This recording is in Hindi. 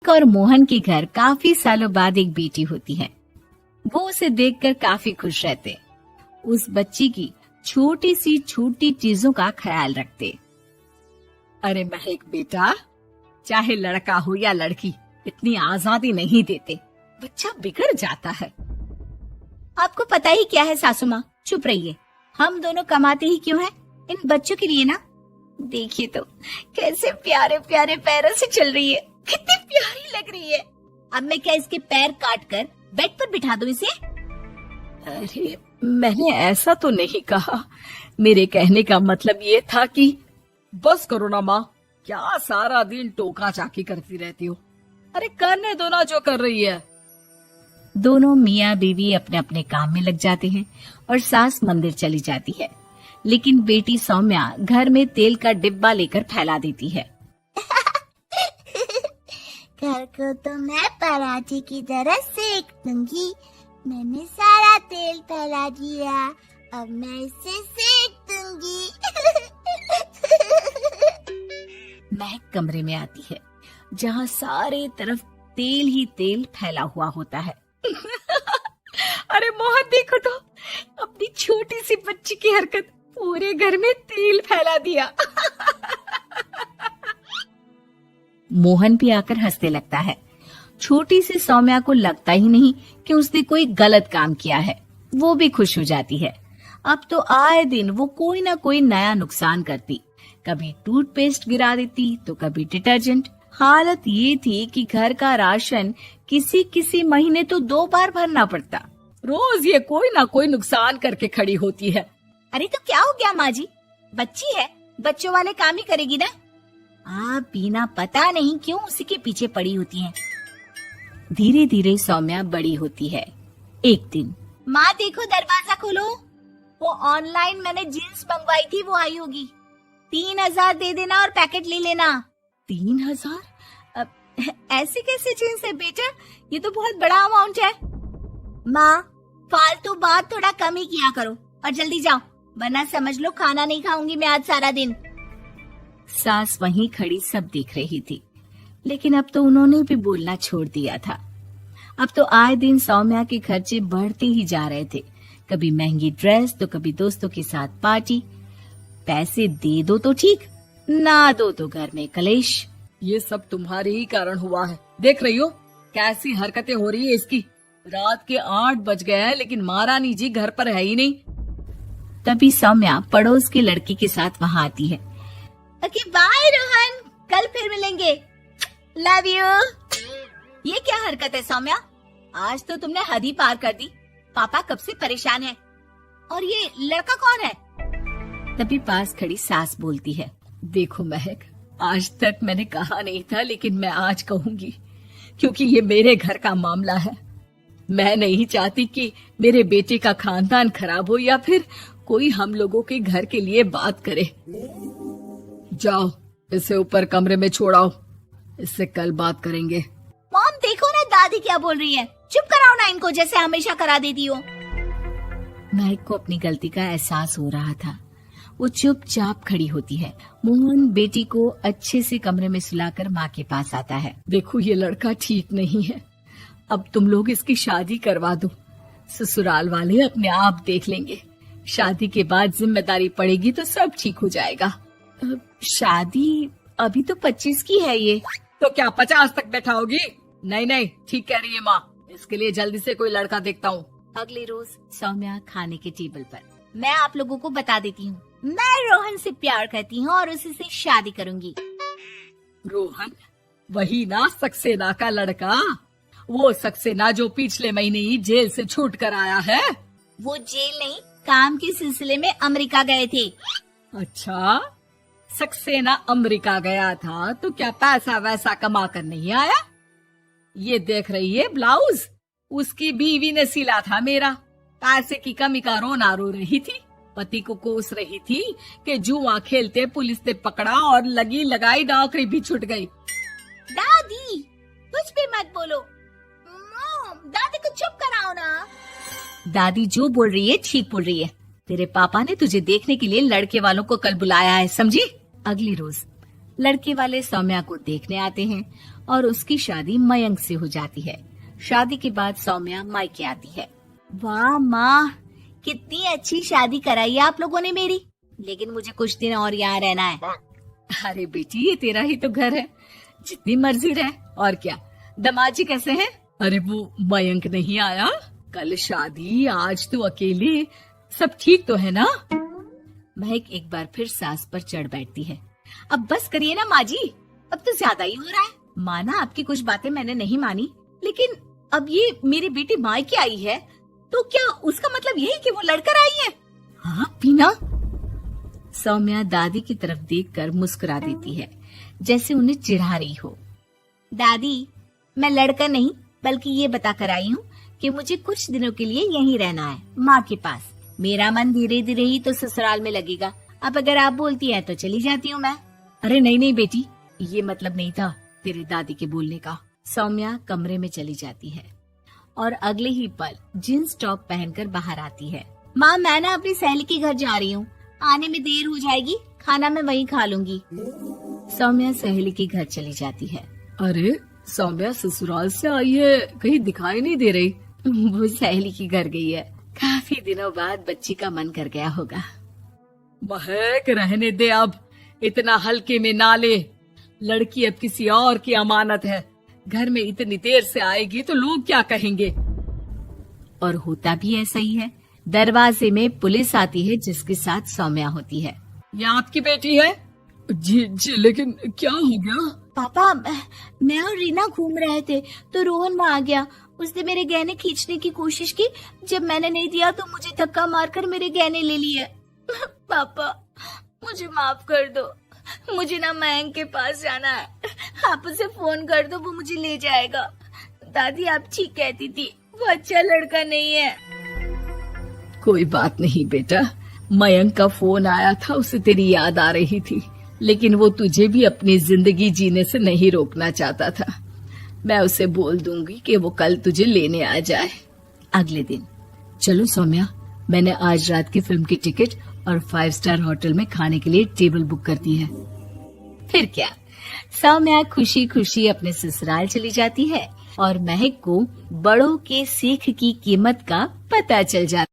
और मोहन के घर काफी सालों बाद एक बेटी होती है। वो उसे देखकर काफी खुश रहते, उस बच्ची की छोटी सी छोटी चीजों का ख्याल रखते। अरे महक बेटा, चाहे लड़का हो या लड़की, इतनी आजादी नहीं देते, बच्चा बिगड़ जाता है। आपको पता ही क्या है सासू माँ, चुप रहिए। हम दोनों कमाते ही क्यों हैं? इन बच्चों के लिए ना। देखिए तो कैसे प्यारे प्यारे पैरों से चल रही है, कितनी प्यारी लग रही है। अब मैं क्या इसके पैर काट कर बेड पर बिठा दूं इसे? अरे मैंने ऐसा तो नहीं कहा, मेरे कहने का मतलब ये था कि बस करो ना माँ, क्या सारा दिन टोका चाकी करती रहती हो। अरे करने दो ना जो कर रही है। दोनों मियाँ बीवी अपने अपने काम में लग जाते हैं और सास मंदिर चली जाती है, लेकिन बेटी सौम्या घर में तेल का डिब्बा लेकर फैला देती है। घर को तो मैं पराठे की तरह सेक दूंगी। मैंने सारा तेल फैला दिया, अब मैं इसे सेक दूंगी। महक कमरे में आती है जहाँ सारे तरफ तेल ही तेल फैला हुआ होता है। अरे मोहन देखो तो, अपनी छोटी सी बच्ची की हरकत, पूरे घर में तेल फैला दिया। मोहन भी आकर हंसने लगता है। छोटी सी सौम्या को लगता ही नहीं कि उसने कोई गलत काम किया है, वो भी खुश हो जाती है। अब तो आए दिन वो कोई ना कोई नया नुकसान करती, कभी टूथपेस्ट गिरा देती तो कभी डिटर्जेंट। हालत ये थी कि घर का राशन किसी किसी महीने तो 2 बार भरना पड़ता। रोज ये कोई ना कोई नुकसान करके खड़ी होती है। अरे तो क्या हो गया माँ जी, बच्ची है, बच्चों वाले काम ही करेगी ना। आप बिना पता नहीं क्यों उसी के पीछे पड़ी होती हैं। धीरे धीरे सौम्या बड़ी होती है। एक दिन, माँ देखो दरवाजा खोलो, वो ऑनलाइन मैंने जीन्स मंगवाई थी, वो आई होगी। 3000 दे देना और पैकेट ले लेना। 3000? ऐसे कैसे जीन्स है बेटा, ये तो बहुत बड़ा अमाउंट है। माँ फालतू बात थोड़ा कम ही किया करो और जल्दी जाओ, वरना समझ लो खाना नहीं खाऊंगी मैं आज सारा दिन। सास वहीं खड़ी सब देख रही थी, लेकिन अब तो उन्होंने भी बोलना छोड़ दिया था। अब तो आए दिन सौम्या के खर्चे बढ़ते ही जा रहे थे, कभी महंगी ड्रेस तो कभी दोस्तों के साथ पार्टी। पैसे दे दो तो ठीक, ना दो तो घर में कलेश। ये सब तुम्हारे ही कारण हुआ है, देख रही हो कैसी हरकतें हो रही है इसकी। रात के 8 बज गए हैं, लेकिन महारानी जी घर पर है ही नहीं। तभी सौम्या पड़ोस के लड़की के साथ वहाँ आती है। ओके बाय रोहन, कल फिर मिलेंगे, लव यू। ये क्या हरकत है सौम्या, आज तो तुमने हद ही पार कर दी। पापा कब से परेशान है, और ये लड़का कौन है? तभी पास खड़ी सास बोलती है, देखो महक, आज तक मैंने कहा नहीं था, लेकिन मैं आज कहूंगी, क्योंकि ये मेरे घर का मामला है। मैं नहीं चाहती कि मेरे बेटे का खानदान खराब हो या फिर कोई हम लोगों के घर के लिए बात करे। जाओ इसे ऊपर कमरे में छोड़ाओ, इससे कल बात करेंगे। मॉम देखो ना दादी क्या बोल रही है, चुप कराओ ना इनको, जैसे हमेशा करा देती हो। महक को अपनी गलती का एहसास हो रहा था, वो चुपचाप खड़ी होती है। मोहन बेटी को अच्छे से कमरे में सुलाकर माँ के पास आता है। देखो ये लड़का ठीक नहीं है, अब तुम लोग इसकी शादी करवा दो, ससुराल वाले अपने आप देख लेंगे। शादी के बाद जिम्मेदारी पड़ेगी तो सब ठीक हो जाएगा। शादी अभी तो 25 की है, ये तो क्या 50 तक बैठाओगी? नहीं नहीं, ठीक कह रही है माँ, इसके लिए जल्दी से कोई लड़का देखता हूँ। अगले रोज सौम्या खाने के टेबल पर, मैं आप लोगों को बता देती हूँ, मैं रोहन से प्यार करती हूँ और उसी से शादी करूंगी। रोहन? वही ना सक्सेना का लड़का, वो सक्सेना जो पिछले महीने ही जेल से छूट कर आया है। वो जेल नहीं, काम के सिलसिले में अमेरिका गए थे। अच्छा, सक्सेना अमेरिका गया था तो क्या पैसा वैसा कमा कर नहीं आया? ये देख रही है ब्लाउज, उसकी बीवी ने सिला था मेरा। पैसे की कमी का रोना रो रही थी, पति को कोस रही थी कि जुआ खेलते पुलिस ने पकड़ा और लगी लगाई नौकरी भी छूट गई। दादी कुछ भी मत बोलो, दादी को चुप कराओ ना। दादी जो बोल रही है ठीक बोल रही है, तेरे पापा ने तुझे देखने के लिए लड़के वालों को कल बुलाया है, समझी? अगले रोज लड़के वाले सौम्या को देखने आते हैं और उसकी शादी मयंक से हो जाती है। शादी के बाद सौम्या मायके आती है। वाह माँ, कितनी अच्छी शादी कराई है आप लोगों ने मेरी, लेकिन मुझे कुछ दिन और यहाँ रहना है। अरे बेटी, ये तेरा ही तो घर है, जितनी मर्जी रह। और क्या, दमाजी कैसे हैं? अरे वो मयंक नहीं आया, कल शादी, आज तो अकेले, सब ठीक तो है ना? महक एक बार फिर सास पर चढ़ बैठती है। अब बस करिए ना माँ जी, अब तो ज्यादा ही हो रहा है। माना आपकी कुछ बातें मैंने नहीं मानी, लेकिन अब ये मेरी बेटी मायके आई है तो क्या उसका मतलब यही कि वो लड़कर आई है? हाँ पीना। सौम्या दादी की तरफ देखकर मुस्कुरा देती है, जैसे उन्हें चिढ़ा रही हो। दादी, मैं लड़का नहीं बल्कि ये बता कर आई हूँ कि मुझे कुछ दिनों के लिए यहीं रहना है, माँ के पास। मेरा मन धीरे धीरे ही तो ससुराल में लगेगा। अब अगर आप बोलती हैं तो चली जाती हूँ मैं। अरे नहीं नहीं बेटी, ये मतलब नहीं था तेरे दादी के बोलने का। सौम्या कमरे में चली जाती है और अगले ही पल जींस टॉप पहनकर बाहर आती है। माँ, मैं ना अपनी सहेली के घर जा रही हूँ, आने में देर हो जाएगी, खाना मैं वहीं खा लूंगी। सौम्या सहेली के घर चली जाती है। अरे सौम्या ससुराल से आई है, कहीं दिखाई नहीं दे रही। वो सहेली के घर गई है, काफी दिनों बाद बच्ची का मन कर गया होगा। महक रहने दे, अब इतना हल्के में ना ले, लड़की अब किसी और की अमानत है। घर में इतनी देर से आएगी तो लोग क्या कहेंगे। और होता भी ऐसा ही है। दरवाजे में पुलिस आती है जिसके साथ सौम्या होती है। ये आपकी बेटी है? जी लेकिन क्या हो गया? पापा, मैं और रीना घूम रहे थे तो रोहन वहाँ आ गया। उसने मेरे गहने खींचने की कोशिश की, जब मैंने नहीं दिया तो मुझे धक्का मारकर मेरे गहने ले लिए। पापा, मुझे माफ कर दो, मुझे ना मयंक के पास जाना है, आप उसे फोन कर दो, वो मुझे ले जाएगा। दादी आप ठीक कहती थी, वो अच्छा लड़का नहीं है। कोई बात नहीं बेटा, मयंक का फोन आया था, उसे तेरी याद आ रही थी, लेकिन वो तुझे भी अपनी जिंदगी जीने से नहीं रोकना चाहता था। मैं उसे बोल दूंगी कि वो कल तुझे लेने आ जाए। अगले दिन, चलो सौम्या, मैंने आज रात की फिल्म की टिकट और 5 स्टार होटल में खाने के लिए टेबल बुक कर दी है। फिर क्या, सौम्या खुशी खुशी अपने ससुराल चली जाती है और महक को बड़ों के सीख की कीमत का पता चल जाता है।